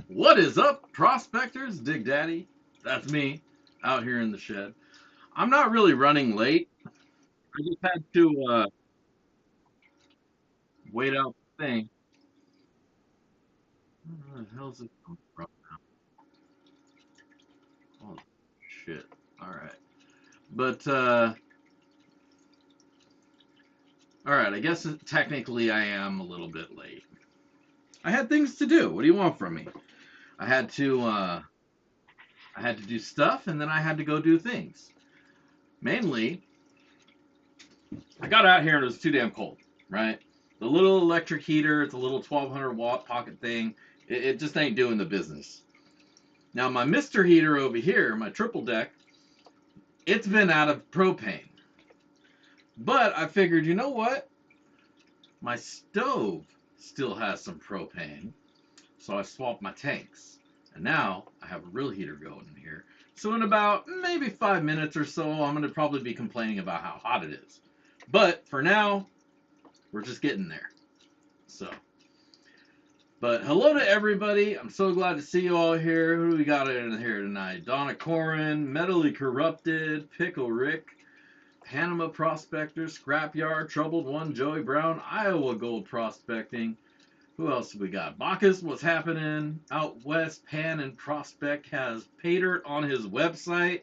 What is up, prospectors? Dig Daddy. That's me, out here in the shed. I'm not really running late. I just had to wait out the thing. Where the hell's it coming from? Oh, shit. Alright. But, alright, I guess technically I am a little bit late. I had things to do. What do you want from me? I had to, uh, I had to do stuff, and then I had to go do things. Mainly, I got out here and it was too damn cold, right? The little electric heater, it's a little 1200-watt pocket thing. It just ain't doing the business. Now, my Mr. Heater over here, my triple deck, it's been out of propane. But I figured, you know what? My stove still has some propane. So I swapped my tanks. And now I have a real heater going in here. So in about maybe 5 minutes or so, I'm going to probably be complaining about how hot it is. But for now, we're just getting there. So, but hello to everybody. I'm so glad to see you all here. Who do we got in here tonight? Donna Corin, Mentally Corrupted, Pickle Rick, Panama Prospector, Scrapyard, Troubled One, Joey Brown, Iowa Gold Prospecting. Who else have we got? Bacchus, what's happening? Out west, Pan and Prospect has pay dirt on his website.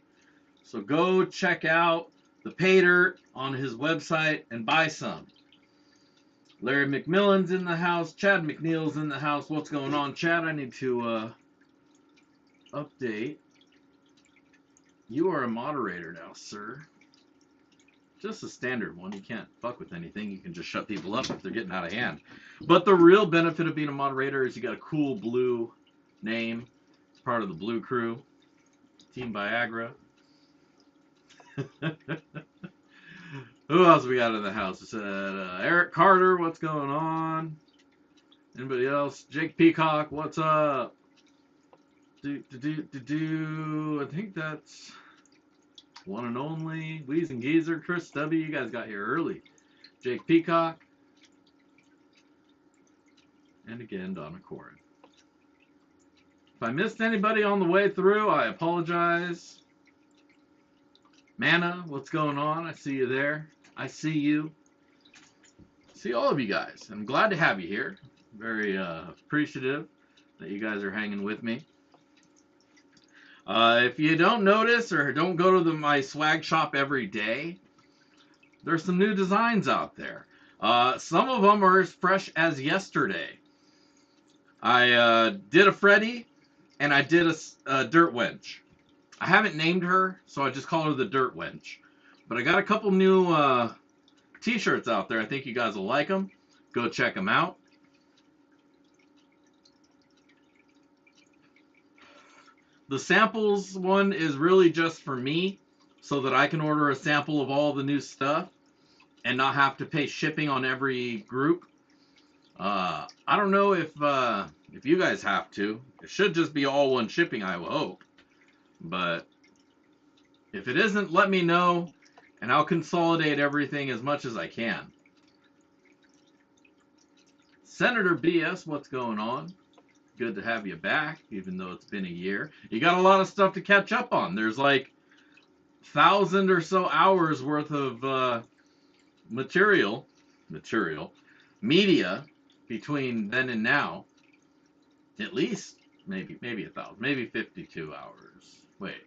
So go check out the pay dirt on his website and buy some. Larry McMillan's in the house. Chad McNeil's in the house. What's going on, Chad? I need to update. You are a moderator now, sir. Just a standard one. You can't fuck with anything. You can just shut people up if they're getting out of hand. But the real benefit of being a moderator is you got a cool blue name. It's part of the Blue Crew. Team Viagra. Who else we got in the house? It said Eric Carter, what's going on? Anybody else? Jake Peacock, what's up? I think that's one and only. Weez and Geezer, Chris W. You guys got here early. Jake Peacock. And again, Donna Corin. If I missed anybody on the way through, I apologize. Mana, what's going on? I see you there. I see you. See all of you guys. I'm glad to have you here. Very appreciative that you guys are hanging with me. If you don't notice or don't go to my swag shop every day, there's some new designs out there. Some of them are as fresh as yesterday. I did a Freddy and I did a Dirt Wench. I haven't named her, so I just call her the Dirt Wench. But I got a couple new t-shirts out there. I think you guys will like them. Go check them out. The samples one is really just for me so that I can order a sample of all the new stuff and not have to pay shipping on every group. I don't know if you guys have to. It should just be all one shipping, I will hope. But if it isn't, let me know, and I'll consolidate everything as much as I can. Senator BS, what's going on? Good to have you back, even though it's been a year. You got a lot of stuff to catch up on. There's like 1,000 or so hours worth of media between then and now. At least maybe 1,000, maybe 52 hours. Wait.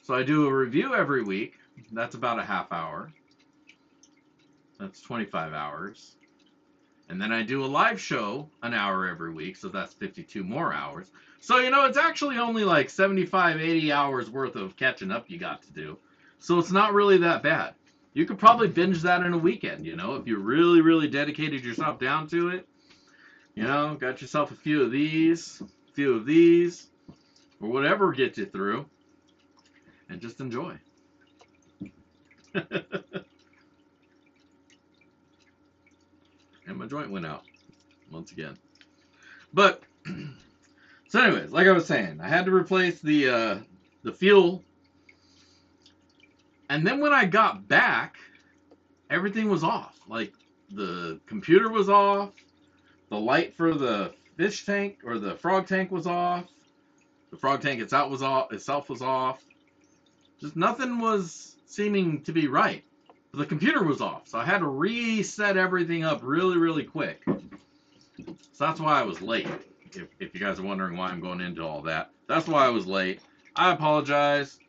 So I do a review every week. That's about a half hour. That's 25 hours. And then I do a live show an hour every week, so that's 52 more hours. So, it's actually only like 75, 80 hours worth of catching up you got to do. So it's not really that bad. You could probably binge that in a weekend, if you really, really dedicated yourself down to it. Got yourself a few of these, or whatever gets you through, and just enjoy. And my joint went out once again. But so anyways, like I was saying, I had to replace the fuel. And then when I got back, everything was off. Like the computer was off, the light for the fish tank or the frog tank was off. The frog tank itself was off. Just nothing was seeming to be right. The computer was off, so I had to reset everything up really, really quick. So that's why I was late. If you guys are wondering why I'm going into all that, that's why I was late. I apologize,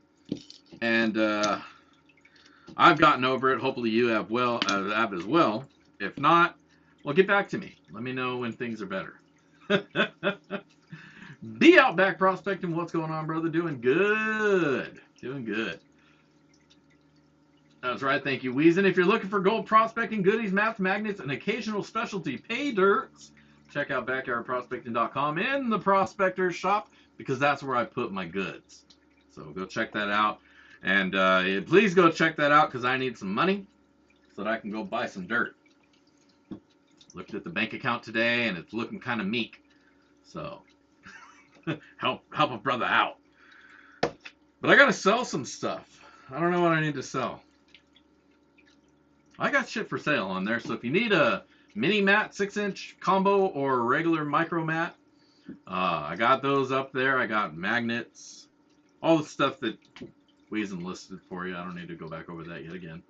and I've gotten over it. Hopefully you have as well. If not, well, get back to me. Let me know when things are better. Be out back prospecting. What's going on, brother? Doing good. Doing good. That's right. Thank you, Weezen. If you're looking for gold prospecting goodies, maps, magnets, and occasional specialty pay dirts, check out backyardprospecting.com in the prospector's shop, because that's where I put my goods. So go check that out. And please go check that out, because I need some money so that I can go buy some dirt. Looked at the bank account today, and it's looking kind of meek. So help a brother out. But I got to sell some stuff. I don't know what I need to sell. I got shit for sale on there, so if you need a mini mat 6-inch combo or a regular micro mat, I got those up there. I got magnets, all the stuff that Weezen listed for you. I don't need to go back over that yet again.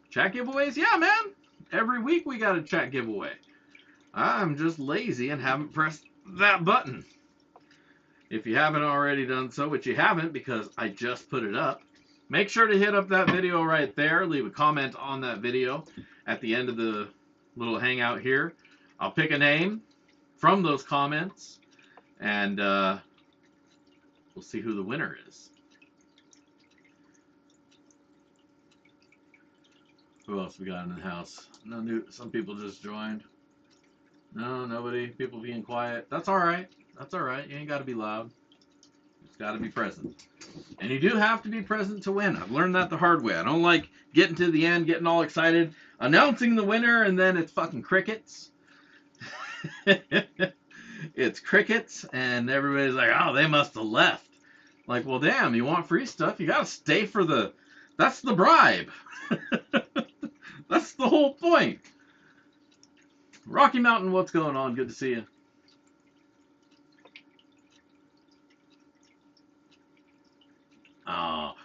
Chat giveaways? Yeah, man. Every week we got a chat giveaway. I'm just lazy and haven't pressed that button. If you haven't already done so, which you haven't because I just put it up, make sure to hit up that video right there. Leave a comment on that video at the end of the little hangout here. I'll pick a name from those comments, and we'll see who the winner is. Who else we got in the house? No new. Some people just joined. No, nobody. People being quiet. That's all right. That's all right. You ain't got to be loud. It's got to be present. And you do have to be present to win. I've learned that the hard way. I don't like getting to the end, getting all excited, announcing the winner, and then it's fucking crickets. It's crickets, and everybody's like, oh, they must have left. Like, well, damn, you want free stuff? You got to stay for the... That's the bribe. That's the whole point. Rocky Mountain, what's going on? Good to see you.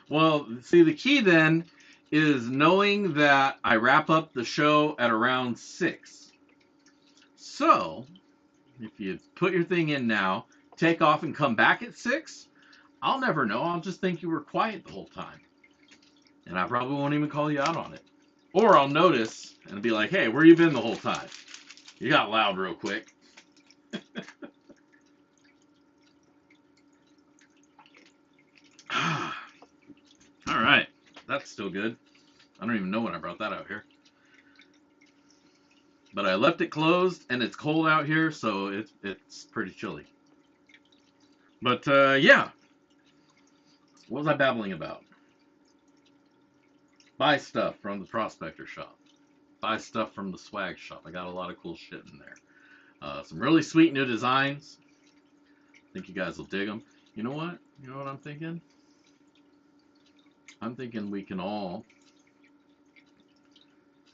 Well, see, the key then is knowing that I wrap up the show at around 6. So, if you put your thing in now, take off and come back at 6, I'll never know. I'll just think you were quiet the whole time. And I probably won't even call you out on it. Or I'll notice and be like, hey, where you been the whole time? You got loud real quick. All right. That's still good. I don't even know when I brought that out here. But I left it closed, and it's cold out here, so it's pretty chilly. But, yeah. What was I babbling about? Buy stuff from the Prospector shop. Buy stuff from the swag shop. I got a lot of cool shit in there. Some really sweet new designs. I think you guys will dig them. You know what? You know what I'm thinking? I'm thinking we can all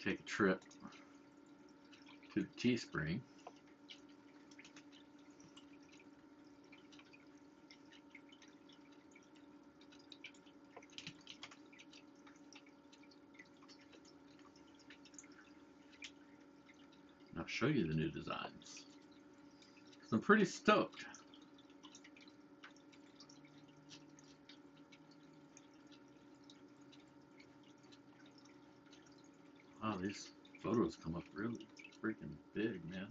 take a trip to the Teespring. I'll show you the new designs. I'm pretty stoked. Wow, these photos come up really freaking big, man.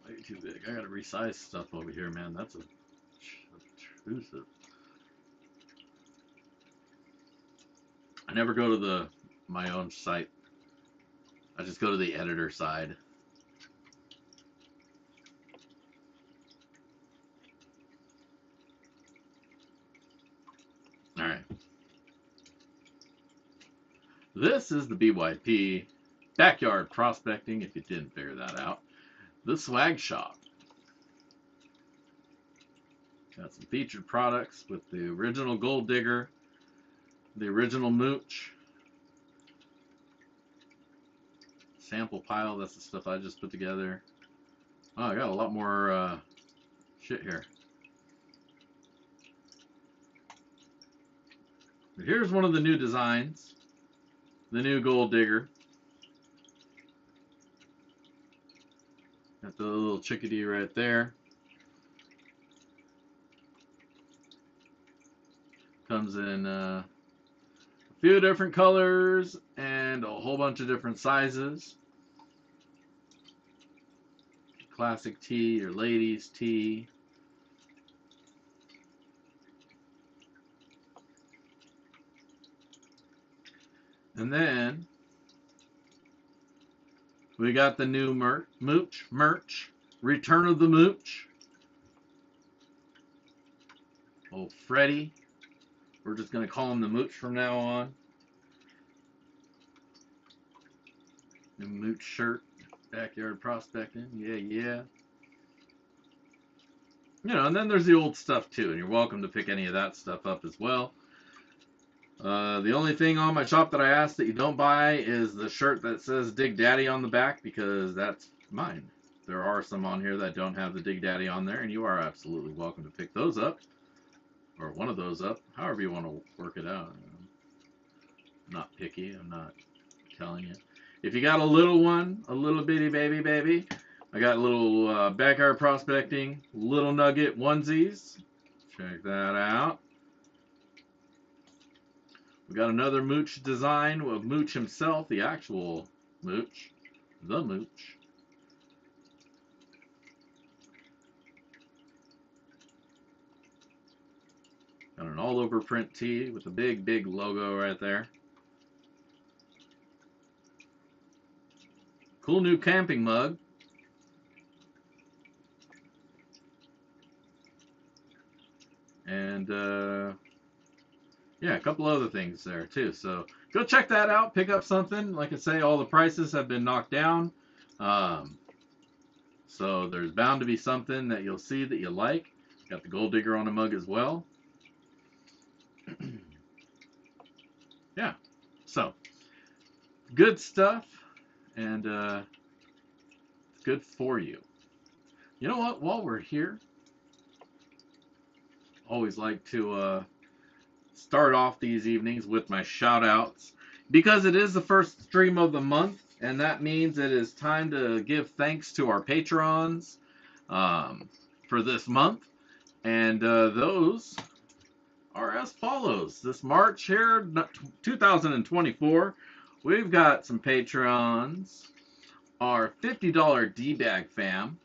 Way too big. I gotta resize stuff over here, man. That's obtrusive. I never go to my own site. I just go to the editor side. All right. This is the BYP Backyard Prospecting, if you didn't figure that out. The swag shop. Got some featured products with the original Gold Digger, the original Mooch, sample pile. That's the stuff I just put together. Oh, I got a lot more shit here. Here's one of the new designs. The new Gold Digger. Got the little chickadee right there. Comes in a few different colors and a whole bunch of different sizes. Classic tee or ladies tee. And then we got the new merch. Return of the Mooch. Old Freddy. We're just going to call him the Mooch from now on. The Mooch shirt. Backyard prospecting. Yeah, yeah. You know, and then there's the old stuff too, and you're welcome to pick any of that stuff up as well. The only thing on my shop that I ask that you don't buy is the shirt that says Dig Daddy on the back, because that's mine. There are some on here that don't have the Dig Daddy on there, and you are absolutely welcome to pick those up. Or one of those up, however you want to work it out. I'm not picky, I'm not telling you. If you got a little one, a little bitty baby, I got little backyard prospecting, little nugget onesies. Check that out. We got another Mooch design of Mooch himself, the actual Mooch, the Mooch. Got an all-over print tee with a big, big logo right there. Cool new camping mug. And, yeah, a couple other things there, too. So, go check that out. Pick up something. Like I say, all the prices have been knocked down. So, there's bound to be something that you'll see that you like. Got the Gold Digger on the mug as well. Yeah, so good stuff, and it's good for you. You know what? While we're here, always like to start off these evenings with my shout outs, because it is the first stream of the month, and that means it is time to give thanks to our patrons for this month, and those are as follows. This March here, 2024, we've got some patrons. Our $50 D-Bag fam.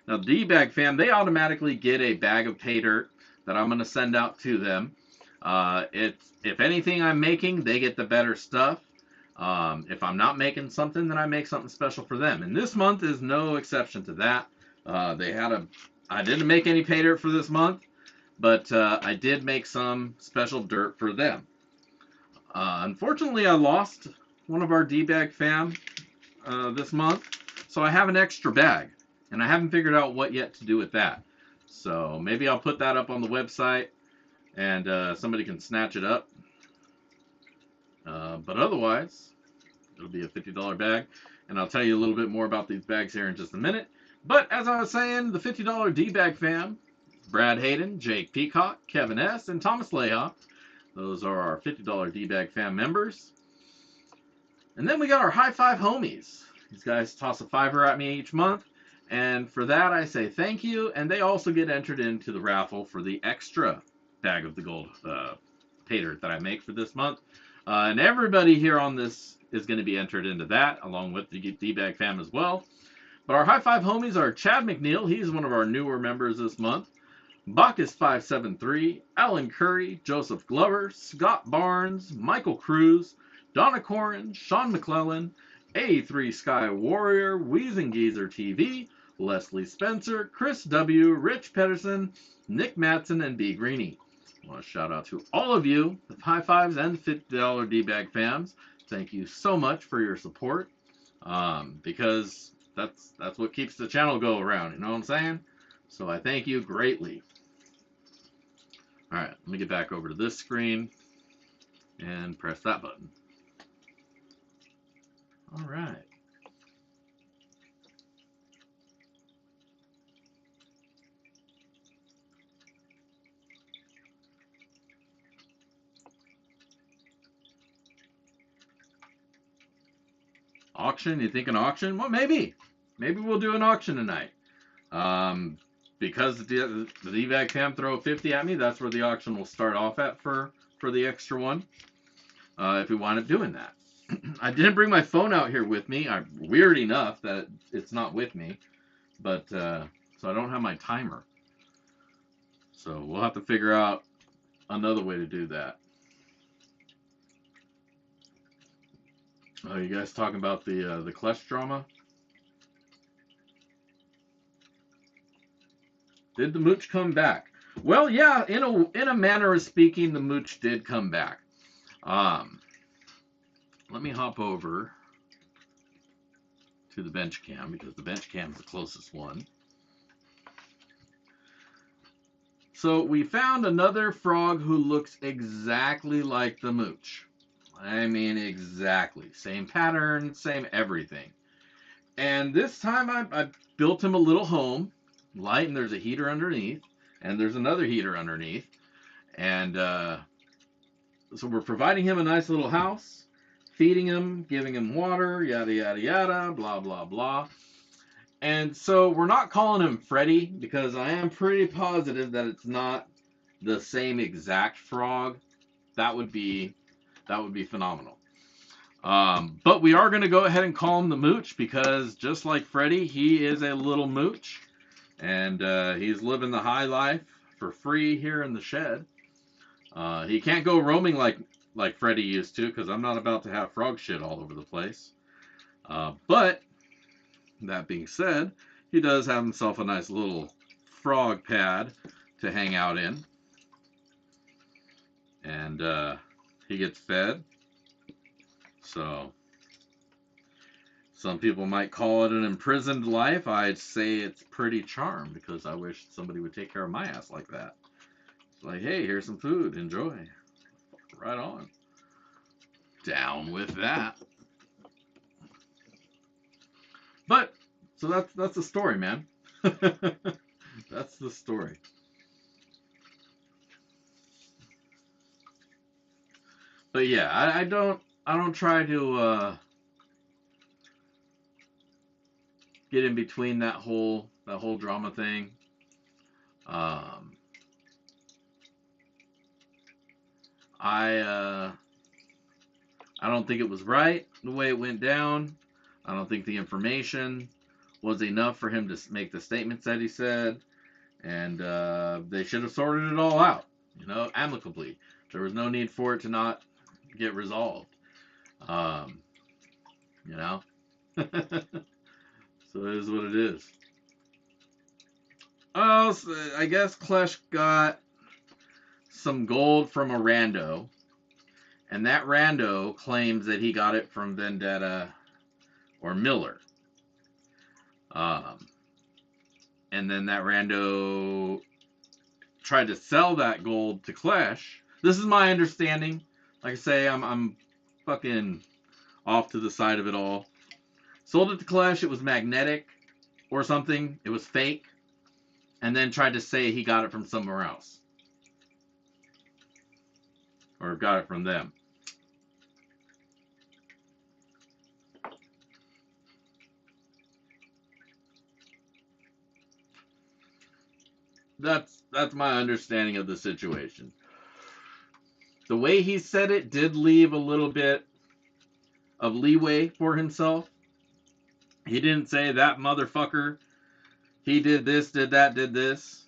Now, D-Bag fam, they automatically get a bag of pay dirt that I'm going to send out to them. If anything I'm making, they get the better stuff. If I'm not making something, then I make something special for them. And this month is no exception to that. I didn't make any pay dirt for this month, but I did make some special dirt for them. Unfortunately, I lost one of our D-Bag fam this month, so I have an extra bag, and I haven't figured out what yet to do with that. So maybe I'll put that up on the website, and somebody can snatch it up. But otherwise, it'll be a $50 bag, and I'll tell you a little bit more about these bags here in just a minute. But as I was saying, the $50 D-Bag fam, Brad Hayden, Jake Peacock, Kevin S., and Thomas Leha. Those are our $50 D-Bag fam members. And then we got our High Five homies. These guys toss a $5 at me each month. And for that, I say thank you. And they also get entered into the raffle for the extra bag of the gold pay dirt that I make for this month. And everybody here on this is going to be entered into that, along with the D-Bag fam as well. But our High Five homies are Chad McNeil. He's one of our newer members this month. Bacchus573, Alan Curry, Joseph Glover, Scott Barnes, Michael Cruz, Donna Corin, Sean McClellan, A3 Sky Warrior, Wheezing Geezer TV, Leslie Spencer, Chris W., Rich Pedersen, Nick Matson, and B. Greeny. I want to shout out to all of you, the High Fives and $50 D-Bag fams. Thank you so much for your support, because that's what keeps the channel go around, you know what I'm saying? So I thank you greatly. All right, let me get back over to this screen and press that button. All right. auction. You think an auction? Well, maybe. Maybe we'll do an auction tonight. Because the evac fam throw 50 at me, that's where the auction will start off at for the extra one. If we wind up doing that. I didn't bring my phone out here with me. Weird enough that it's not with me. But, so I don't have my timer. So we'll have to figure out another way to do that. Oh, you guys talking about the Klesch drama? Did the mooch come back? Well, yeah, in a manner of speaking, the mooch did come back. Let me hop over to the bench cam because the bench cam is the closest one. So we found another frog who looks exactly like the mooch. I mean, exactly. Same pattern, same everything. And this time I built him a little home, light, and there's a heater underneath, and there's another heater underneath. And so we're providing him a nice little house, feeding him, giving him water, yada, yada, yada, blah, blah, blah. And so we're not calling him Freddy because I am pretty positive that it's not the same exact frog. That would be phenomenal. But we are going to go ahead and call him the Mooch because just like Freddy, he is a little mooch. And he's living the high life for free here in the shed. He can't go roaming like Freddy used to because I'm not about to have frog shit all over the place. But that being said, he does have himself a nice little frog pad to hang out in. And he gets fed. So some people might call it an imprisoned life. I'd say it's pretty charmed because I wish somebody would take care of my ass like that. It's like, hey, here's some food. Enjoy. Right on. Down with that. But, so that's the story, man. That's the story. But yeah, I don't try to get in between that whole drama thing. I don't think it was right the way it went down. I don't think the information was enough for him to make the statements that he said, and they should have sorted it all out, amicably. There was no need for it to not get resolved. So it is what it is. Oh, so I guess Klesch got some gold from a rando, and that rando claims that he got it from Vendetta or Miller. And then that rando tried to sell that gold to Klesch. This is my understanding. Like I say, I'm fucking off to the side of it all. Sold it to Klesch. It was magnetic or something. It was fake. And then tried to say he got it from somewhere else. Or got it from them. That's my understanding of the situation. The way he said it did leave a little bit of leeway for himself. He didn't say that motherfucker, he did this, did that, did this.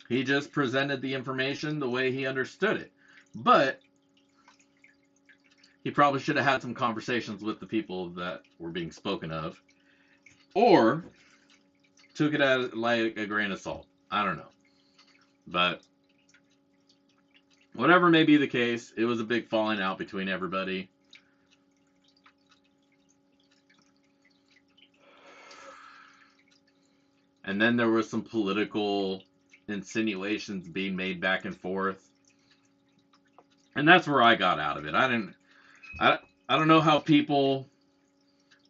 He just presented the information the way he understood it. But he probably should have had some conversations with the people that were being spoken of. Or took it as like a grain of salt. I don't know. But whatever may be the case, it was a big falling out between everybody. And then there was some political insinuations being made back and forth. And that's where I got out of it. I don't know how people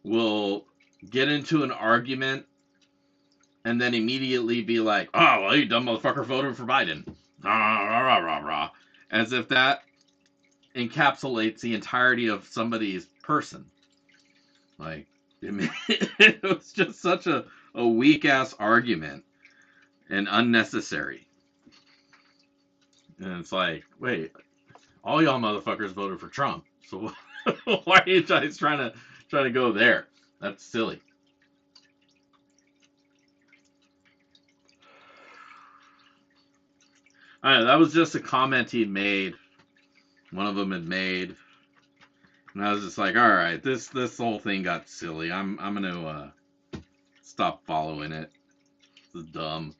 will get into an argument and then immediately be like, oh, well, you dumb motherfucker voted for Biden. Rah, rah, rah, rah. As if that encapsulates the entirety of somebody's person. Like, it was just such a weak ass argument and unnecessary. And it's like, wait, all y'all motherfuckers voted for Trump, so why are you guys trying to go there? That's silly. I know, that was just a comment he made. One of them had made, and I was just like, all right, this whole thing got silly. I'm gonna stop following it. This is dumb.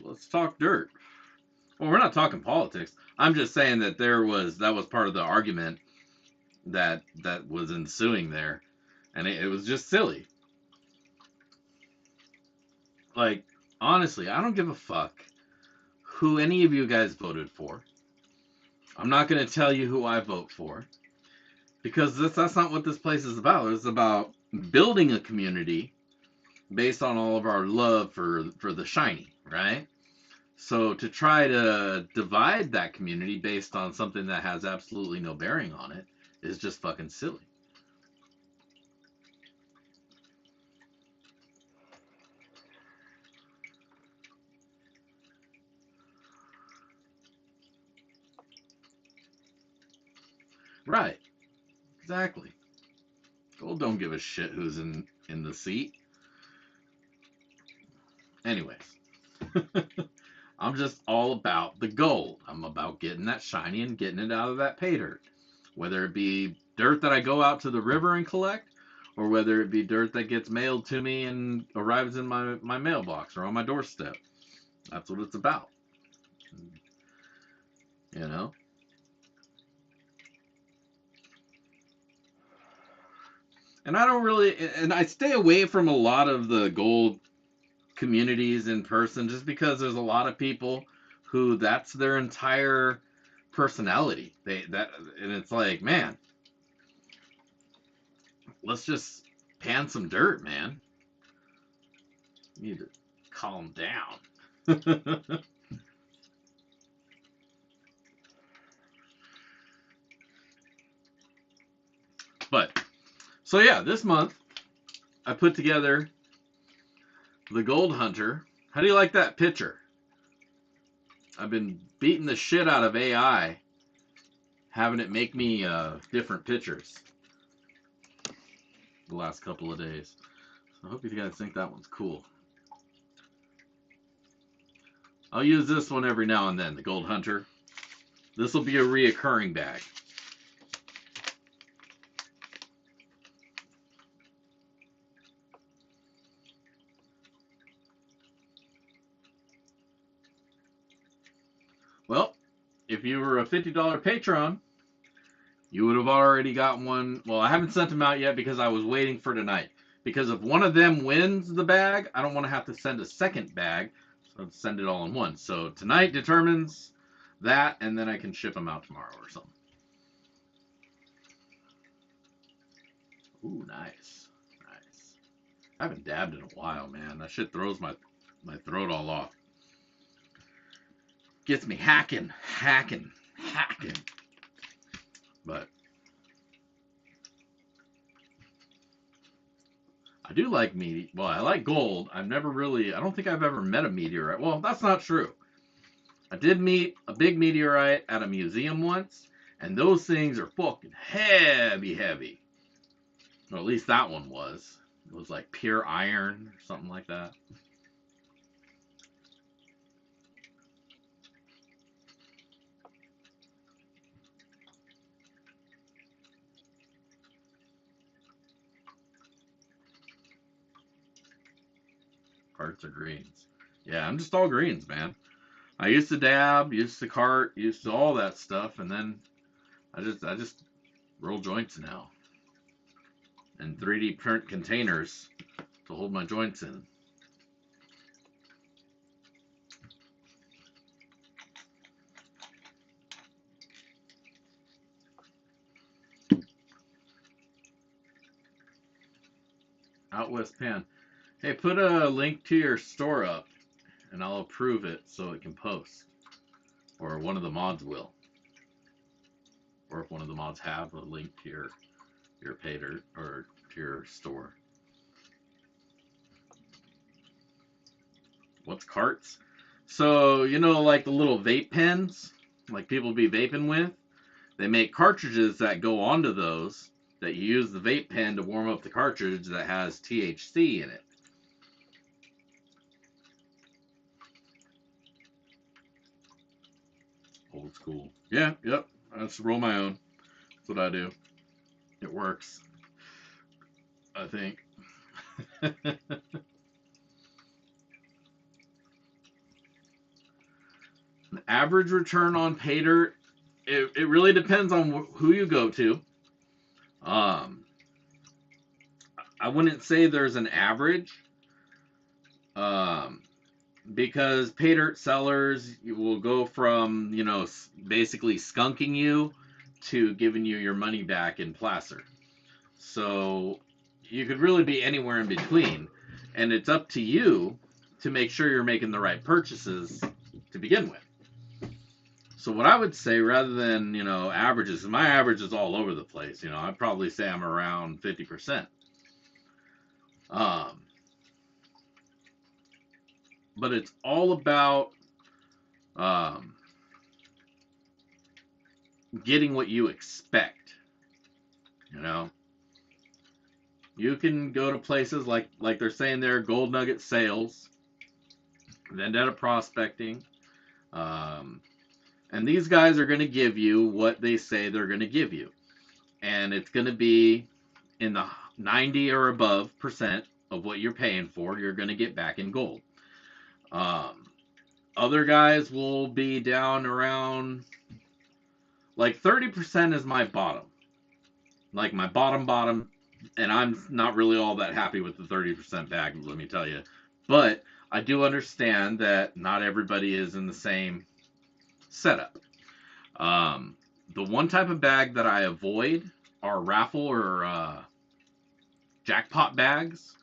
Let's talk dirt. Well, we're not talking politics. I'm just saying that that was part of the argument that was ensuing there, and it was just silly. Like, honestly, I don't give a fuck who any of you guys voted for. I'm not going to tell you who I vote for because that's not what this place is about. It's about building a community based on all of our love for the shiny, right? So to try to divide that community based on something that has absolutely no bearing on it is just fucking silly. Right. Exactly. Gold don't give a shit who's in the seat. Anyways. I'm just all about the gold. I'm about getting that shiny and getting it out of that pay dirt. Whether it be dirt that I go out to the river and collect, or whether it be dirt that gets mailed to me and arrives in my mailbox or on my doorstep. That's what it's about. You know? And I don't really, and I stay away from a lot of the gold communities in person just because there's a lot of people who that's their entire personality. And it's like, man, let's just pan some dirt, man. You need to calm down. But so yeah, this month I put together the Gold Hunter. How do you like that picture? I've been beating the shit out of AI, having it make me different pictures the last couple of days. So I hope you guys think that one's cool. I'll use this one every now and then, the Gold Hunter. This will be a reoccurring bag. Well, if you were a $50 Patreon, you would have already got one. Well, I haven't sent them out yet because I was waiting for tonight. Because if one of them wins the bag, I don't want to have to send a second bag. So I'd send it all in one. So tonight determines that, and then I can ship them out tomorrow or something. Ooh, nice. Nice. I haven't dabbed in a while, man. That shit throws my throat all off. Gets me hacking. But I do like well, I like gold. I don't think I've ever met a meteorite. Well, that's not true. I did meet a big meteorite at a museum once, and those things are fucking heavy. Well, at least that one was. It was like pure iron or something like that. Hearts are greens. Yeah, I'm just all greens, man. I used to dab, used to cart, used to all that stuff, and then I just roll joints now. And 3D print containers to hold my joints in. Out West Pan. Hey, put a link to your store up, and I'll approve it so it can post. Or one of the mods will. Or if one of the mods have a link to your Paydirt or to your store. What's carts? So, you know, like the little vape pens, like people be vaping with? They make cartridges that go onto those that you use the vape pen to warm up the cartridge that has THC in it. Old school. Yeah, yep. I just roll my own. That's what I do. It works, I think. The average return on Paydirt, it really depends on who you go to. Um, I wouldn't say there's an average, um, because Paydirt sellers will go from, you know, basically skunking you to giving you your money back in placer. So you could really be anywhere in between, and it's up to you to make sure you're making the right purchases to begin with. So what I would say, rather than, you know, averages, my average is all over the place. You know, I'd probably say I'm around 50%. Um, but it's all about um, getting what you expect. You know, you can go to places like they're saying there, gold nugget sales, vendetta prospecting, um, and these guys are going to give you what they say they're going to give you, and it's going to be in the 90 or above percent of what you're paying for. You're going to get back in gold. Um, Other guys will be down around like 30% is my bottom, like my bottom, and I'm not really all that happy with the 30% bag, let me tell you. But I do understand that not everybody is in the same setup. Um, the one type of bag that I avoid are raffle or jackpot bags,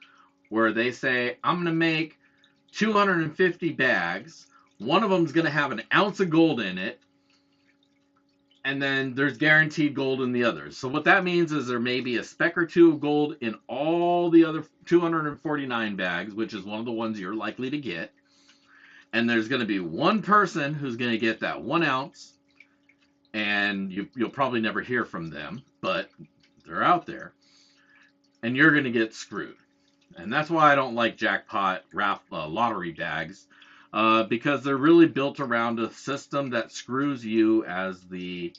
where they say, I'm going to make 250 bags. One of them's going to have an ounce of gold in it, and then there's guaranteed gold in the others. So what that means is there may be a speck or two of gold in all the other 249 bags, which is one of the ones you're likely to get. And there's going to be one person who's going to get that 1 ounce, and you'll probably never hear from them, but they're out there. And you're going to get screwed. And that's why I don't like jackpot lottery bags, because they're really built around a system that screws you as the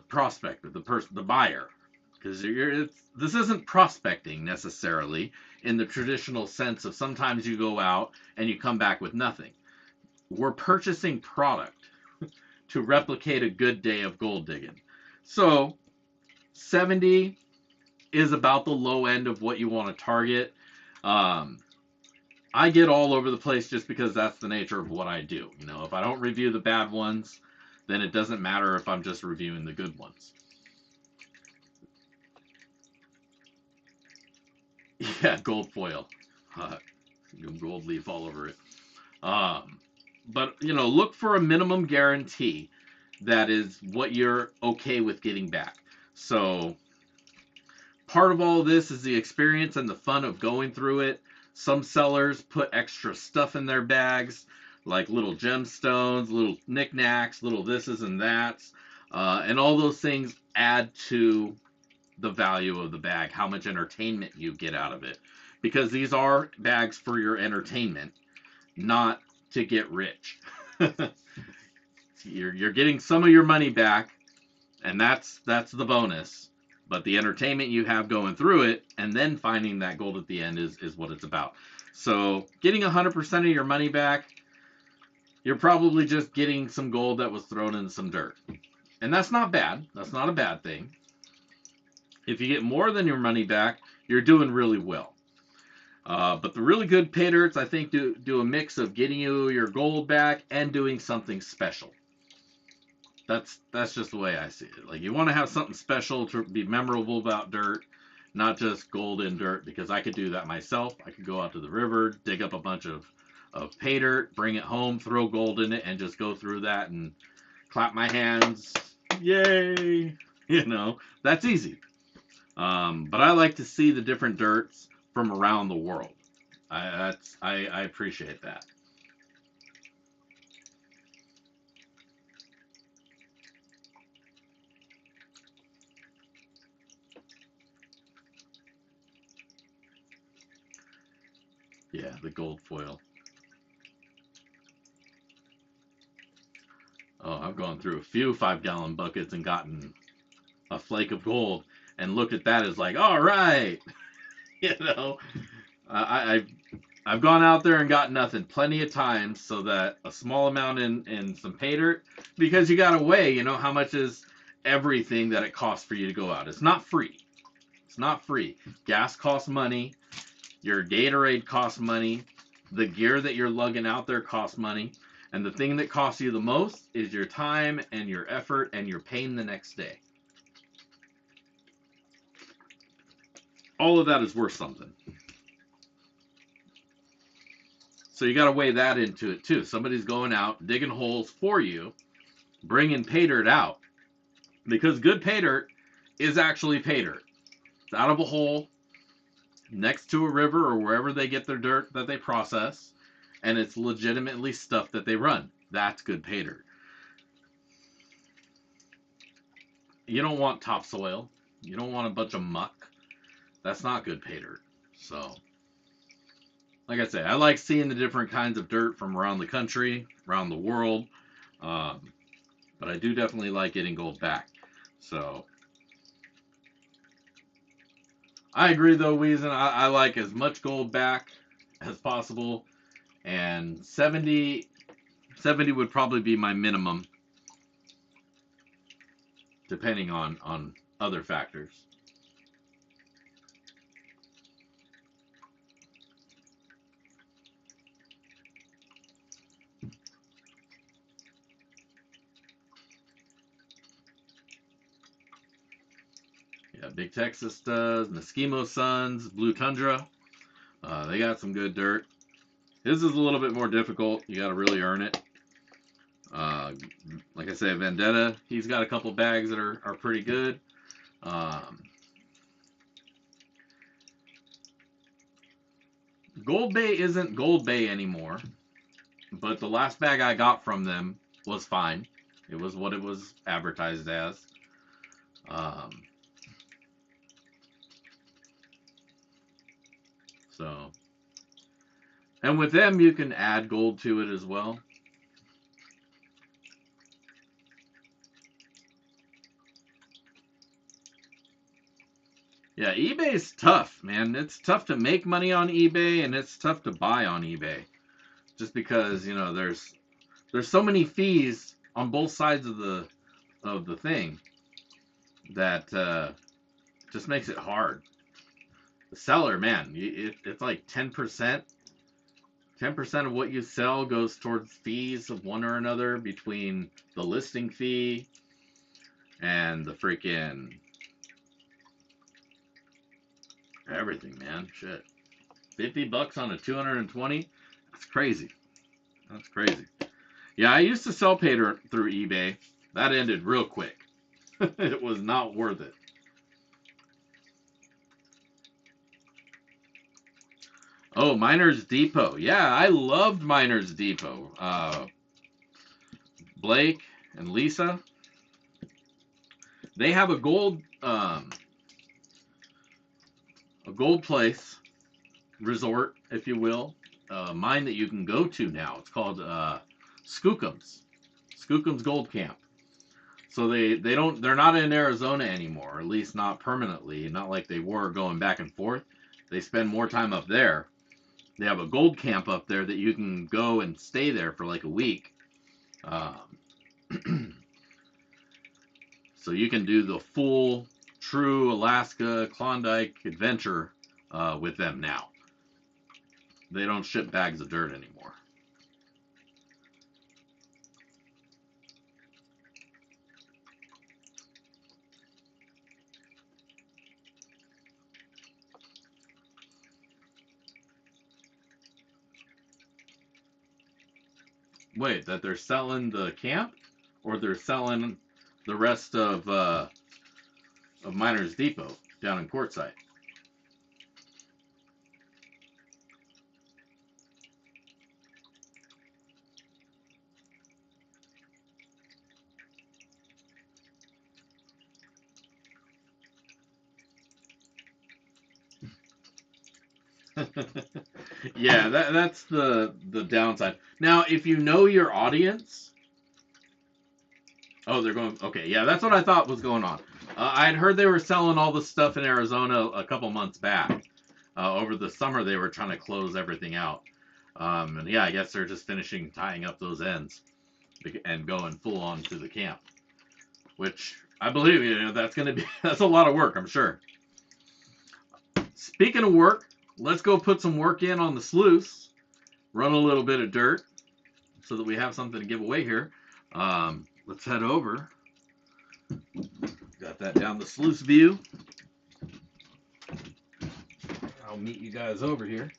prospector, the buyer, because this isn't prospecting necessarily in the traditional sense of sometimes you go out and you come back with nothing. We're purchasing product to replicate a good day of gold digging. So 70 is about the low end of what you want to target. I get all over the place just because that's the nature of what I do. You know, if I don't review the bad ones, then it doesn't matter if I'm just reviewing the good ones. Yeah, gold foil. Gold leaf all over it. But, you know, look for a minimum guarantee that is what you're okay with getting back. So part of all of this is the experience and the fun of going through it. Some sellers put extra stuff in their bags, like little gemstones, little knickknacks, little thises and that's. And all those things add to the value of the bag, how much entertainment you get out of it. Because these are bags for your entertainment, not to get rich. You're getting some of your money back, and that's the bonus. But the entertainment you have going through it, and then finding that gold at the end is what it's about. So getting 100% of your money back, you're probably just getting some gold that was thrown in some dirt. And that's not bad. That's not a bad thing. If you get more than your money back, you're doing really well. But the really good Paydirts, I think, do a mix of getting you your gold back and doing something special. That's just the way I see it. Like, you want to have something special to be memorable about dirt. not just gold in dirt, because I could do that myself. I could go out to the river, dig up a bunch of pay dirt, bring it home, throw gold in it, and just go through that and clap my hands. Yay! You know, that's easy. But I like to see the different dirts from around the world. I appreciate that. Yeah, the gold foil. Oh, I've gone through a few 5-gallon buckets and gotten a flake of gold and looked at that as like, all right, you know, I I've gone out there and got nothing plenty of times, so that a small amount in some pay dirt, because you got to weigh, you know, how much is everything that it costs for you to go out. It's not free. It's not free. Gas costs money. Your Gatorade costs money. The gear that you're lugging out there costs money. And the thing that costs you the most is your time and your effort and your pain the next day. All of that is worth something. So you got to weigh that into it too. Somebody's going out, digging holes for you, bringing pay dirt out. Because good pay dirt is actually pay dirt. It's out of a hole next to a river or wherever they get their dirt that they process, and it's legitimately stuff that they run. That's good pay dirt. You don't want topsoil. You don't want a bunch of muck. That's not good pay dirt. So, like I say, I like seeing the different kinds of dirt from around the country, around the world. Um, but I do definitely like getting gold back. So, I agree though, Weezen. I like as much gold back as possible. And 70 would probably be my minimum, depending on other factors. Yeah, Big Texas does, Eskimo Suns, Blue Tundra. They got some good dirt. This is a little bit more difficult. You got to really earn it. Uh, like I said, Vendetta, he's got a couple bags that are pretty good. Um, Gold Bay isn't Gold Bay anymore, but the last bag I got from them was fine. It was what it was advertised as. Um, so, and with them, you can add gold to it as well. Yeah, eBay's tough, man. It's tough to make money on eBay, and it's tough to buy on eBay, just because you know there's so many fees on both sides of the thing that just makes it hard. The seller, man, it's like 10%. 10% of what you sell goes towards fees of one or another, between the listing fee and the freaking everything, man. Shit. $50 on a 220? That's crazy. That's crazy. Yeah, I used to sell pay dirt through eBay. That ended real quick. It was not worth it. Oh, Miners Depot. Yeah, I loved Miners Depot. Blake and Lisa, they have a gold place, resort, if you will, mine that you can go to now. It's called Skookums. Skookums Gold Camp. So they're not in Arizona anymore, at least not permanently, not like they were going back and forth. They spend more time up there. They have a gold camp up there that you can go and stay there for like a week. Um, so you can do the full, true Alaska Klondike adventure with them now. They don't ship bags of dirt anymore. Wait, that they're selling the camp, or they're selling the rest of Miners Depot down in Quartzsite? Yeah, that's the downside. Now, if you know your audience, oh, they're going. Okay, yeah, that's what I thought was going on. I had heard they were selling all the stuff in Arizona a couple months back. Over the summer, they were trying to close everything out. And yeah, I guess they're just finishing tying up those ends and going full on to the camp, which I believe that's going to be that's a lot of work, I'm sure. Speaking of work, let's go put some work in on the sluice, run a little bit of dirt so that we have something to give away here. Let's head over. Got that down the sluice view. I'll meet you guys over here.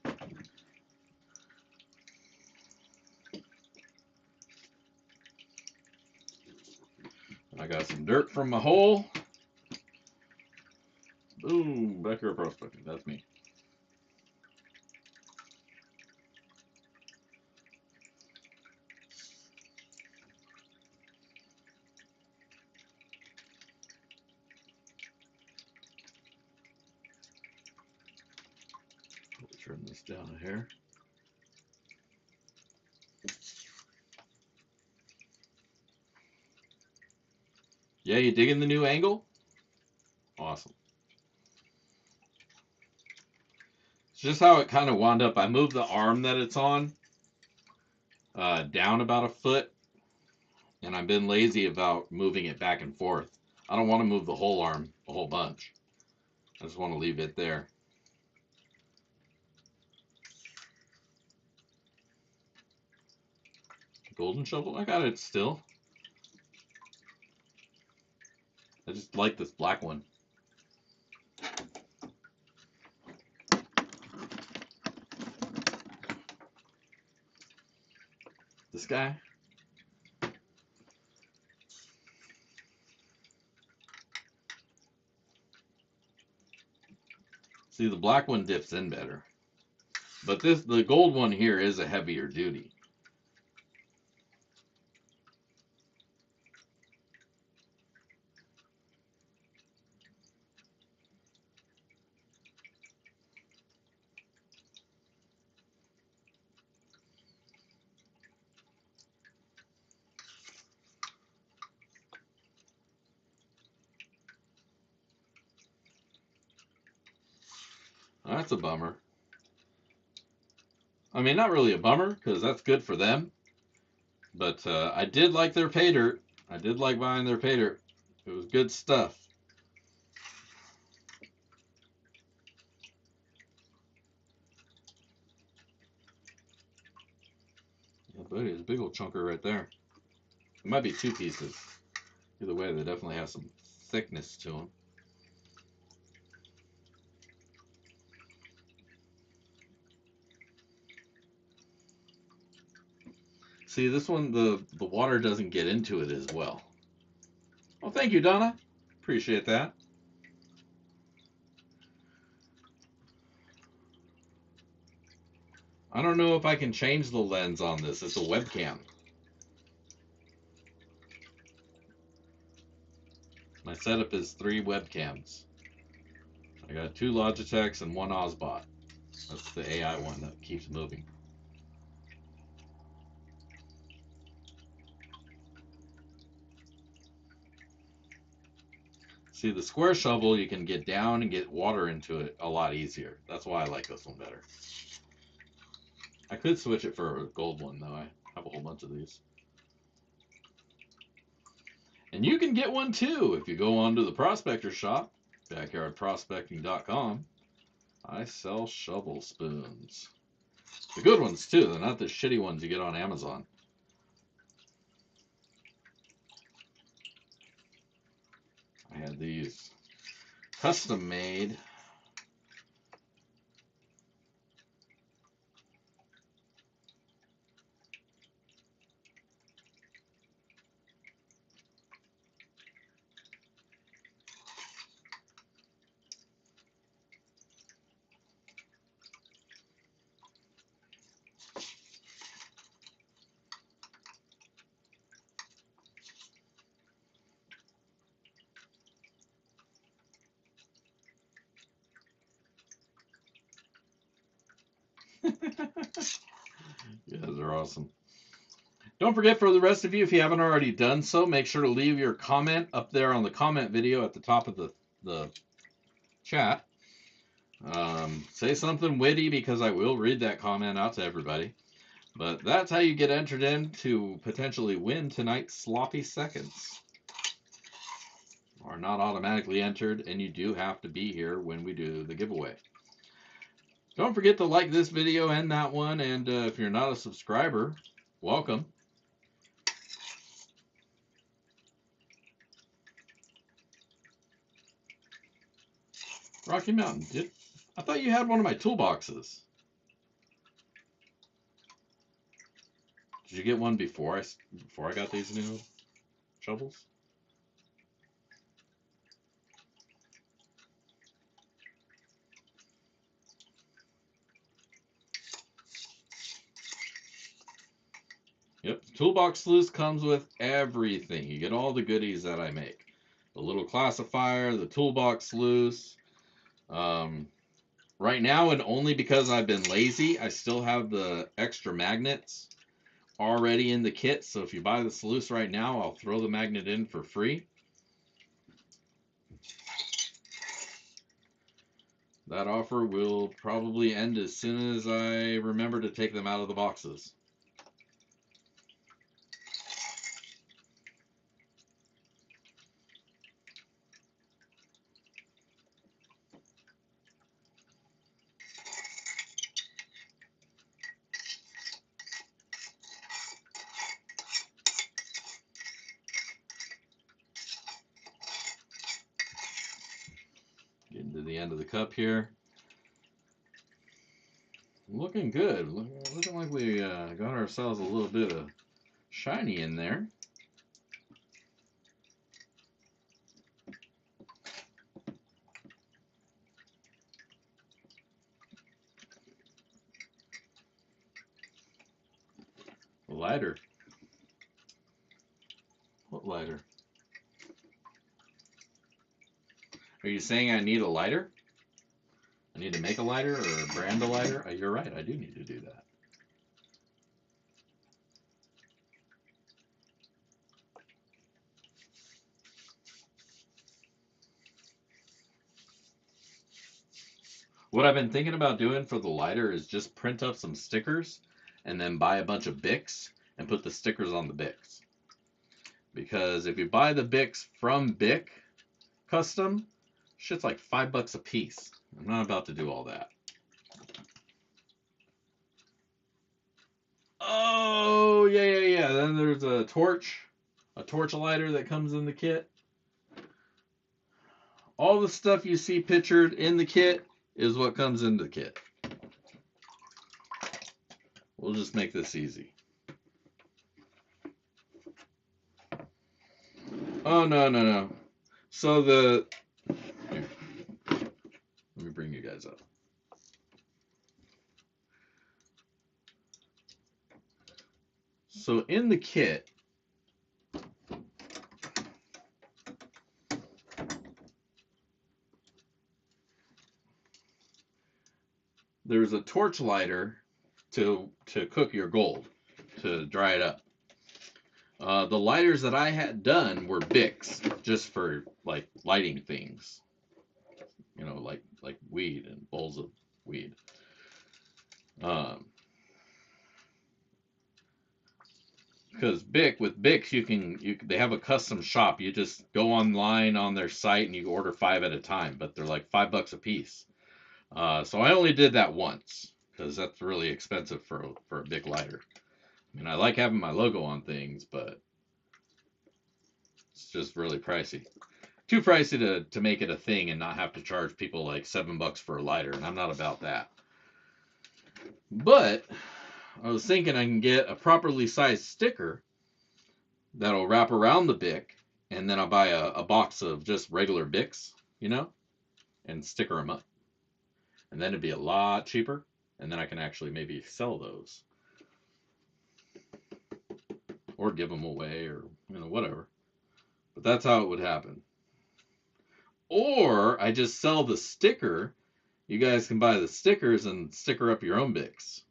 I got some dirt from my hole. Boom, back here prospecting. That's me. Turn this down here. Yeah, you digging the new angle? Awesome. It's just how it kind of wound up. I moved the arm that it's on down about a foot, and I've been lazy about moving it back and forth. I don't want to move the whole arm a whole bunch. I just want to leave it there. Golden shovel? I got it still. I just like this black one. This guy? See, the black one dips in better. But the gold one here is a heavier duty. That's a bummer. I mean, not really a bummer, because that's good for them. But I did like their pay dirt. I did like buying their pay dirt. It was good stuff. Yeah, buddy, there's a big old chunker right there. It might be two pieces. Either way, they definitely have some thickness to them. See, this one, the water doesn't get into it as well. Well, thank you, Donna. Appreciate that. I don't know if I can change the lens on this. It's a webcam. My setup is 3 webcams. I got 2 Logitechs and 1 Osbot. That's the AI one that keeps moving. See, the square shovel, you can get down and get water into it a lot easier. That's why I like this one better. I could switch it for a gold one, though. I have a whole bunch of these. And you can get one, too, if you go onto the Prospector shop, backyardprospecting.com. I sell shovel spoons. The good ones, too. They're not the shitty ones you get on Amazon. I had these custom made. are awesome. Don't forget, for the rest of you, if you haven't already done so, make sure to leave your comment up there on the comment video at the top of the chat. Say something witty, because I will read that comment out to everybody. But that's how you get entered in to potentially win tonight's Sloppy Seconds. Are not automatically entered, and you do have to be here when we do the giveaway. Don't forget to like this video and that one, and if you're not a subscriber, welcome. Rocky Mountain, I thought you had one of my toolboxes. Did you get one before I got these new shovels? Yep, Toolbox Sluice comes with everything. You get all the goodies that I make. The little classifier, the Toolbox Sluice. Right now, and only because I've been lazy, I still have the extra magnets already in the kit. So if you buy the sluice right now, I'll throw the magnet in for free. That offer will probably end as soon as I remember to take them out of the boxes. Getting to the end of the cup here. Looking good. Looking like we got ourselves a little bit of shiny in there. A lighter. What lighter? Are you saying I need a lighter? I need to make a lighter or brand a lighter? You're right, I do need to do that. What I've been thinking about doing for the lighter is just print up some stickers and then buy a bunch of Bics and put the stickers on the Bics. Because if you buy the Bics from Bic Custom, shit's like $5 a piece. I'm not about to do all that. Oh, yeah. Then there's a torch lighter that comes in the kit. All the stuff you see pictured in the kit is what comes in the kit. We'll just make this easy. Oh, no. So here, let me bring you guys up. So in the kit, there's a torch lighter to cook your gold, to dry it up. The lighters that I had done were Bics, just for like lighting things, you know, like weed and bowls of weed. Because with Bics they have a custom shop. You just go online on their site and you order 5 at a time, but they're like $5 a piece. So I only did that once because that's really expensive for a big lighter. I mean, I like having my logo on things, but it's just really pricey. Too pricey to make it a thing and not have to charge people like $7 for a lighter, and I'm not about that. But I was thinking I can get a properly sized sticker that'll wrap around the Bic, and then I'll buy a box of just regular Bics, you know, and sticker them up. And then it'd be a lot cheaper, and then I can actually maybe sell those. Or give them away, or, you know, whatever. But that's how it would happen. Or I just sell the sticker. You guys can buy the stickers and sticker up your own Bics.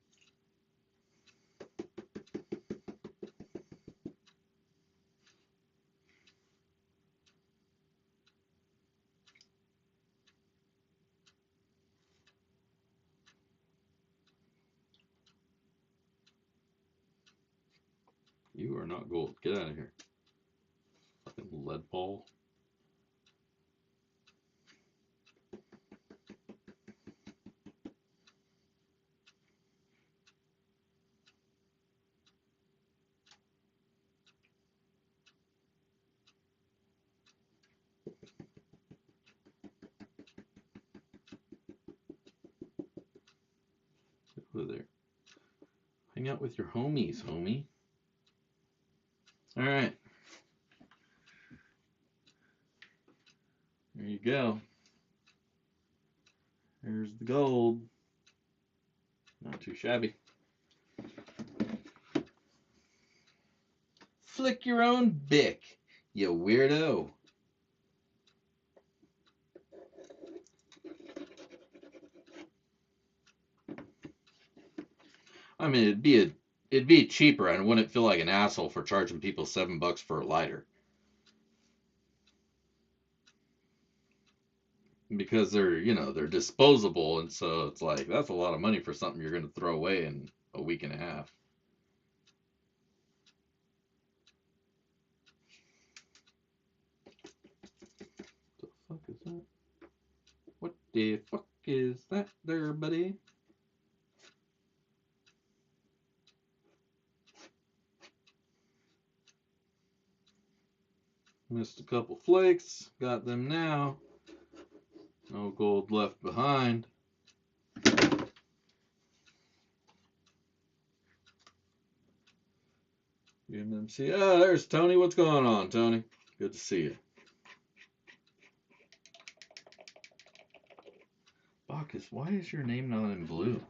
You are not gold. Get out of here. Fucking lead ball. Over there. Hang out with your homies, homie. All right. There you go. There's the gold. Not too shabby. Flick your own Bic, you weirdo. I mean, it'd be cheaper, and I wouldn't feel like an asshole for charging people $7 for a lighter. Because they're disposable, and so it's like that's a lot of money for something you're going to throw away in a week and a half. What the fuck is that? What the fuck is that there, buddy? Missed a couple flakes. Got them now. No gold left behind. UMMC. Oh, there's Tony. What's going on, Tony? Good to see you. Bacchus, why is your name not in blue?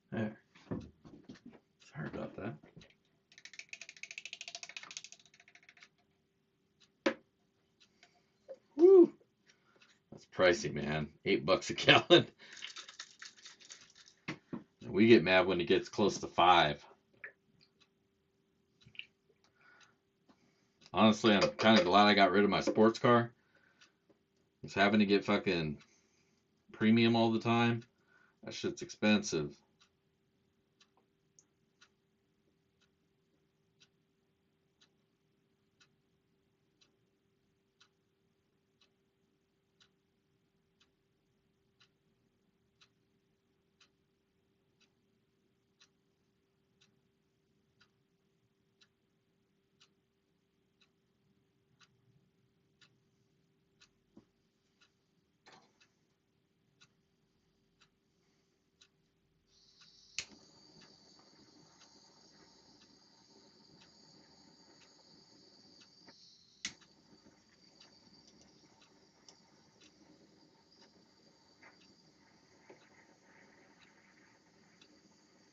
There. Sorry about that. Woo! That's pricey, man. $8 a gallon. We get mad when it gets close to $5. Honestly, I'm kind of glad I got rid of my sports car. Just having to get fucking premium all the time. That shit's expensive.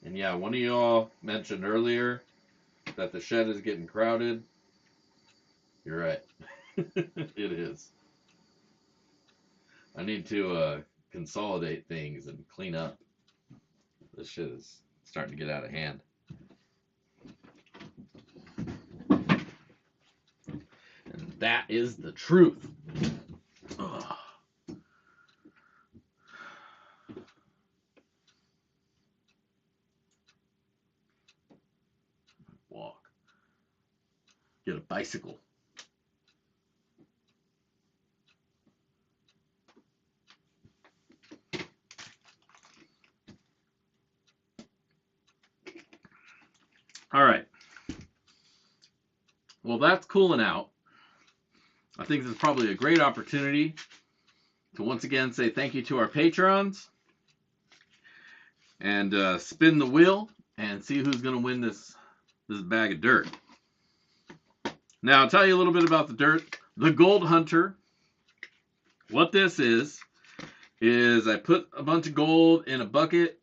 And yeah, one of y'all mentioned earlier that the shed is getting crowded. You're right. It is. I need to consolidate things and clean up. This shit is starting to get out of hand. And that is the truth. Ugh. Walk. Get a bicycle. All right. Well, that's cooling out. I think this is probably a great opportunity to once again say thank you to our patrons and spin the wheel and see who's going to win this bag of dirt. Now, I'll tell you a little bit about the dirt. The Gold Hunter. What this is I put a bunch of gold in a bucket,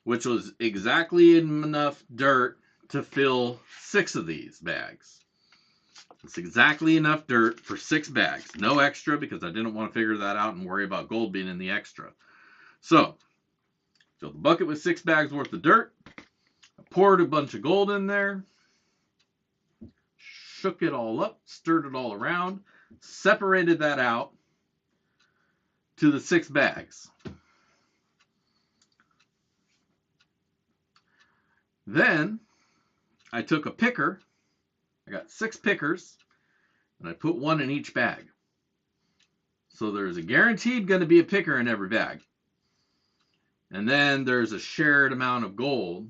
which was exactly enough dirt to fill 6 of these bags. It's exactly enough dirt for 6 bags. No extra, because I didn't want to figure that out and worry about gold being in the extra. So, fill the bucket with 6 bags worth of dirt. I poured a bunch of gold in there, shook it all up, stirred it all around, separated that out to the 6 bags. Then I took a picker. I got 6 pickers, and I put 1 in each bag. So there's a guaranteed going to be a picker in every bag. And then there's a shared amount of gold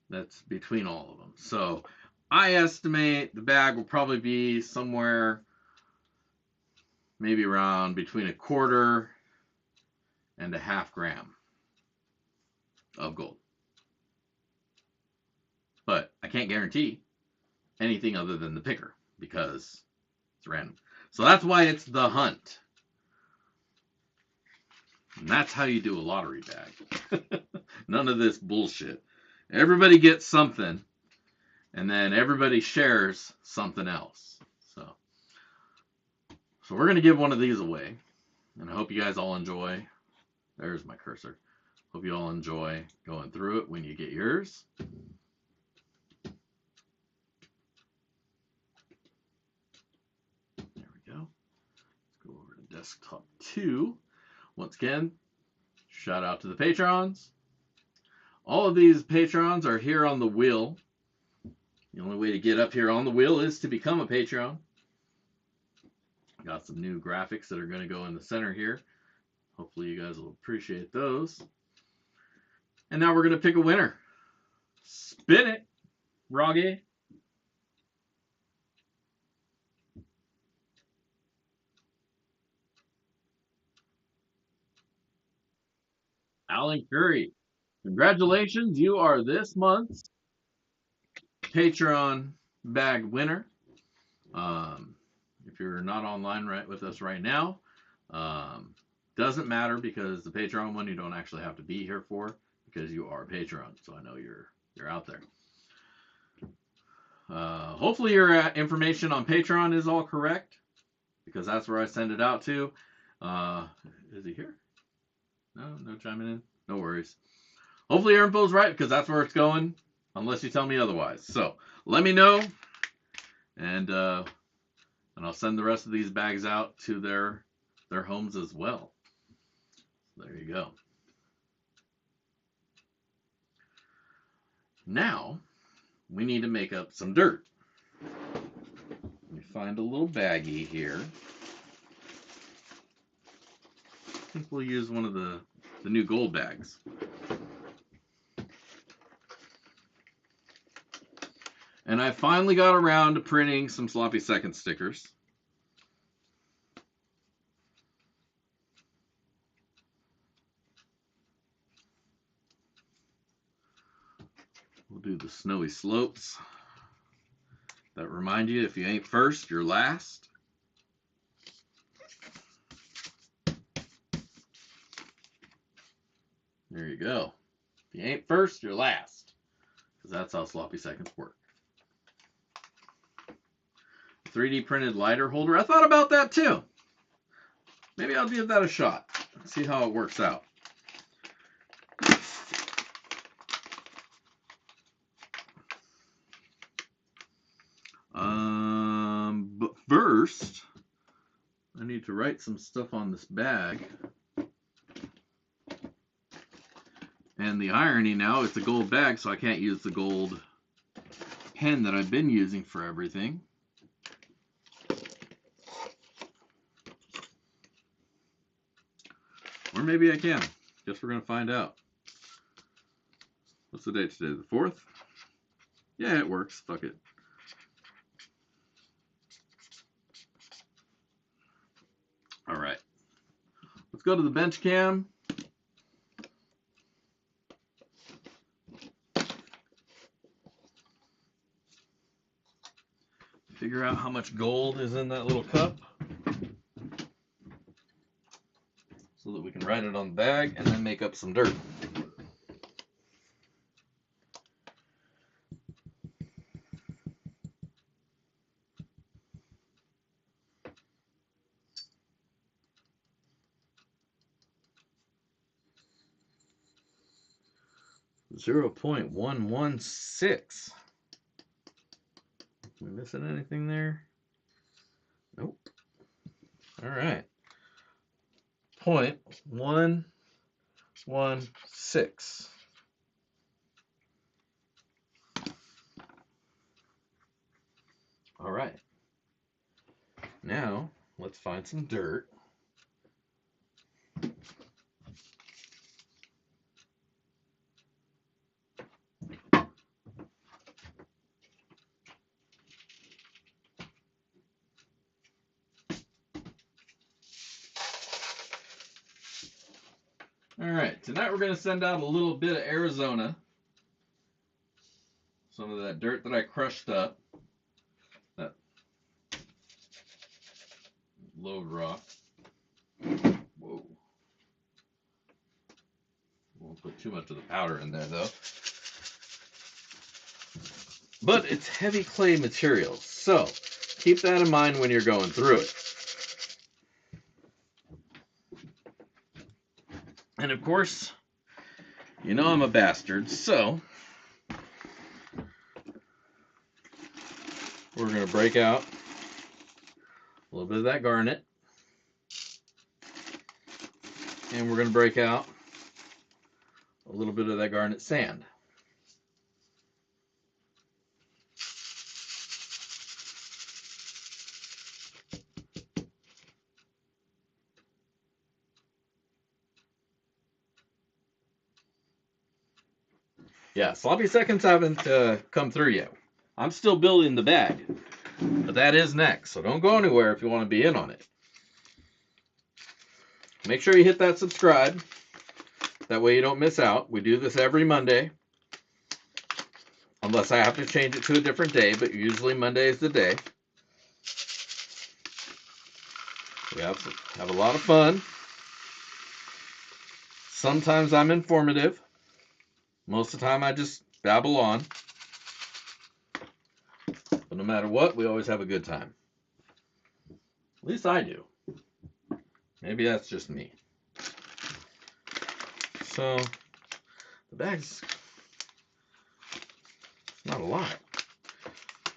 that's between all of them. So I estimate the bag will probably be somewhere maybe around between 1/4 and 1/2 gram of gold. But I can't guarantee anything other than the picker because it's random. So that's why it's the hunt. And that's how you do a lottery bag. None of this bullshit. Everybody gets something, and then everybody shares something else. So we're going to give one of these away, and I hope you guys all enjoy. There's my cursor. Hope you all enjoy going through it when you get yours. There we go. Let's go over to desktop 2. Once again, shout out to the patrons. All of these patrons are here on the wheel. The only way to get up here on the wheel is to become a patron. Got some new graphics that are going to go in the center here. Hopefully you guys will appreciate those. And now we're going to pick a winner. Spin it, Roggy. Alan Curry. Congratulations, you are this month's Patreon bag winner. If you're not online with us right now, doesn't matter because the Patreon one you don't actually have to be here for because you are a patron. So I know you're out there. Hopefully your information on Patreon is all correct because that's where I send it out to. Is he here? No chiming in. No worries. Hopefully your info's right because that's where it's going, unless you tell me otherwise. So let me know, and I'll send the rest of these bags out to their homes as well. There you go. Now we need to make up some dirt. Let me find a little baggie here. I think we'll use one of the new gold bags. And I finally got around to printing some sloppy second stickers. We'll do the snowy slopes that remind you if you ain't first, you're last. There you go. If you ain't first, you're last. Because that's how sloppy seconds work. 3D printed lighter holder. I thought about that too. Maybe I'll give that a shot. See how it works out. But first, I need to write some stuff on this bag. And the irony now, it's a gold bag, so I can't use the gold pen that I've been using for everything. Or maybe I can. Guess we're going to find out. What's the date today? The 4th? Yeah, it works. Fuck it. All right. Let's go to the bench cam. Figure out how much gold is in that little cup so that we can write it on the bag and then make up some dirt. 0.116. Am I missing anything there? Nope. All right. 0.116. All right. Now, let's find some dirt. All right, tonight we're going to send out a little bit of Arizona. Some of that dirt that I crushed up. That load rock. Whoa. Won't put too much of the powder in there though. But it's heavy clay material, so keep that in mind when you're going through it. And of course, you know I'm a bastard, so we're going to break out a little bit of that garnet. And we're going to break out a little bit of that garnet sand. Yeah, sloppy seconds haven't come through yet. I'm still building the bag, but that is next, so don't go anywhere if you want to be in on it. Make sure you hit that subscribe. That way you don't miss out. We do this every Monday. Unless I have to change it to a different day, but usually Monday is the day. We have a lot of fun. Sometimes I'm informative. Most of the time I just babble on. But no matter what, we always have a good time. At least I do. Maybe that's just me. So, the bag's not a lot.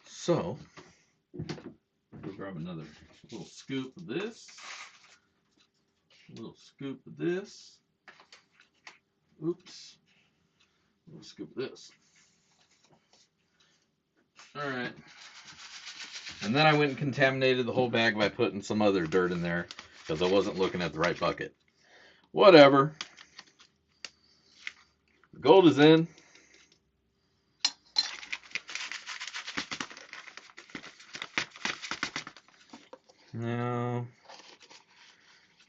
So, we'll grab another little scoop of this. A little scoop of this. Oops. A little scoop of this. Alright. And then I went and contaminated the whole bag by putting some other dirt in there because I wasn't looking at the right bucket. Whatever. The gold is in. Now,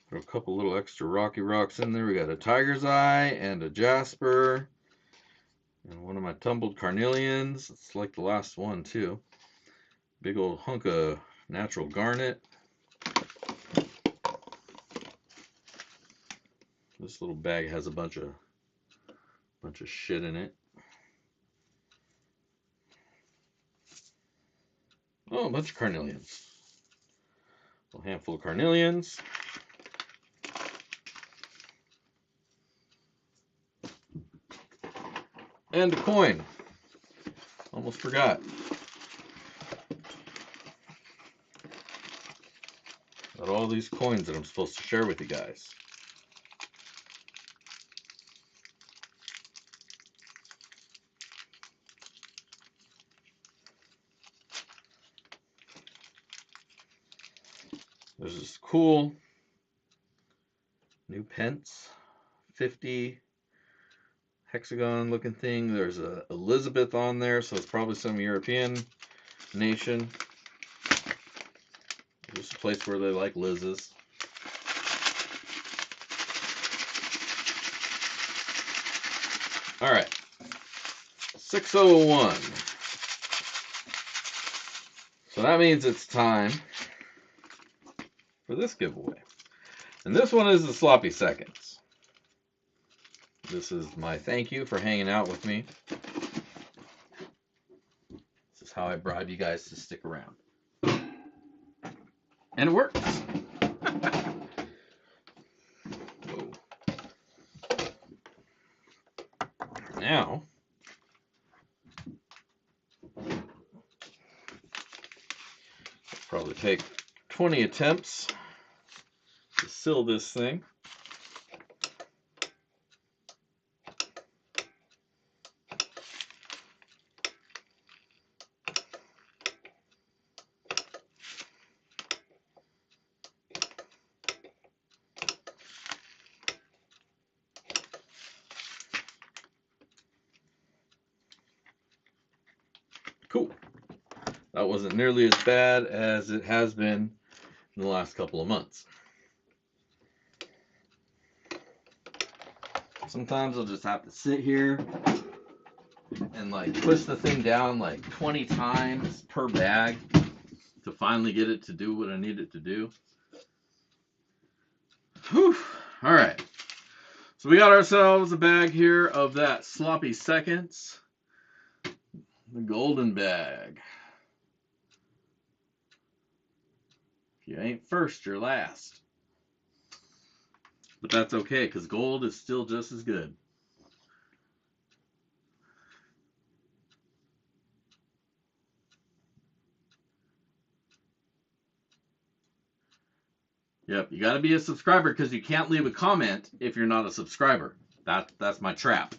put a couple little extra rocky rocks in there. We got a tiger's eye and a jasper. And one of my tumbled carnelians. It's like the last one too. Big old hunk of natural garnet. This little bag has a bunch of shit in it. Oh, a bunch of carnelians. A handful of carnelians. And a coin. Almost forgot. Got all these coins that I'm supposed to share with you guys. There's this cool new pence, 50 hexagon looking thing. There's a Elizabeth on there, so it's probably some European nation. Just a place where they like Liz's. All right, 601. So that means it's time for this giveaway. And this one is the sloppy seconds. This is my thank you for hanging out with me. This is how I bribe you guys to stick around. And it works. Whoa. Now, probably take 20 attempts to seal this thing. Cool. That wasn't nearly as bad as it has been in the last couple of months. Sometimes I'll just have to sit here and like push the thing down like 20 times per bag to finally get it to do what I need it to do. Whew. All right. So we got ourselves a bag here of that Sloppy Seconds. The golden bag. If you ain't first, you're last. But that's okay, because gold is still just as good. Yep, you got to be a subscriber because you can't leave a comment if you're not a subscriber. That's my trap.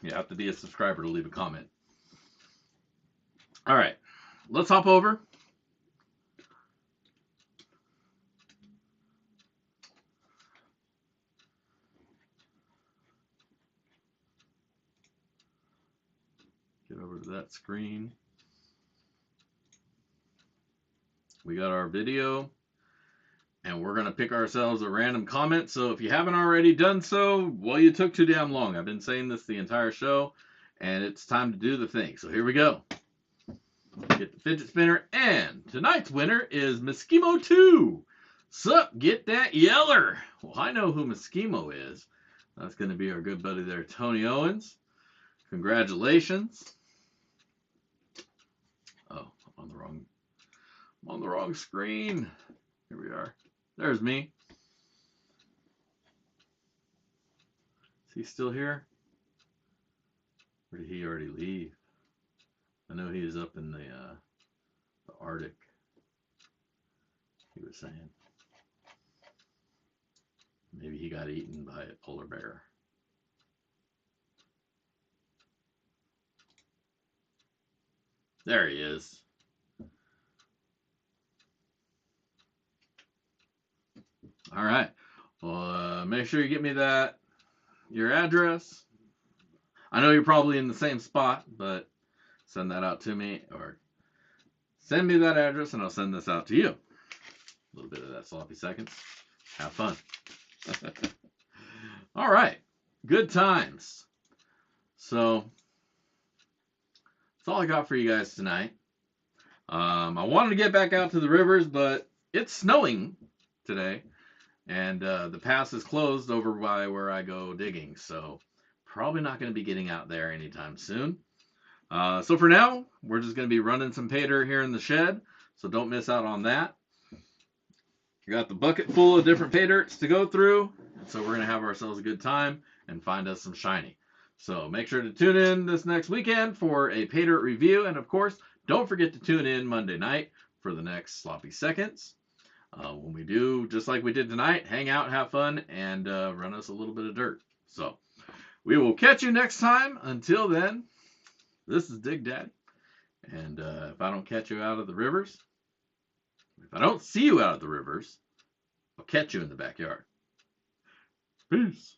You have to be a subscriber to leave a comment. All right, let's hop over. Get over to that screen. We got our video, and we're going to pick ourselves a random comment. So if you haven't already done so, well, you took too damn long. I've been saying this the entire show, and it's time to do the thing. So here we go. Get the fidget spinner, and tonight's winner is Meskimo 2. Sup, get that yeller. Well, I know who Meskimo is. That's going to be our good buddy there, Tony Owens. Congratulations. Oh, I'm on the wrong screen. Here we are. There's me. Is he still here? Or did he already leave? I know he is up in the Arctic. He was saying. Maybe he got eaten by a polar bear. There he is. All right. Well, make sure you get me your address. I know you're probably in the same spot, but send that out to me, or send me that address and I'll send this out to you. A little bit of that Sloppy Seconds. Have fun. All right. Good times. So that's all I got for you guys tonight. I wanted to get back out to the rivers, but it's snowing today, and the pass is closed over by where I go digging, so probably not going to be getting out there anytime soon. So for now, we're just going to be running some pay dirt here in the shed, so don't miss out on that. We got the bucket full of different pay dirts to go through, so we're going to have ourselves a good time and find us some shiny. So make sure to tune in this next weekend for a pay dirt review, and of course, don't forget to tune in Monday night for the next Sloppy Seconds. When we do, just like we did tonight, hang out, have fun, and run us a little bit of dirt. So we will catch you next time. Until then, this is Dig Daddy. And if I don't catch you out of the rivers, if I don't see you out of the rivers, I'll catch you in the backyard. Peace.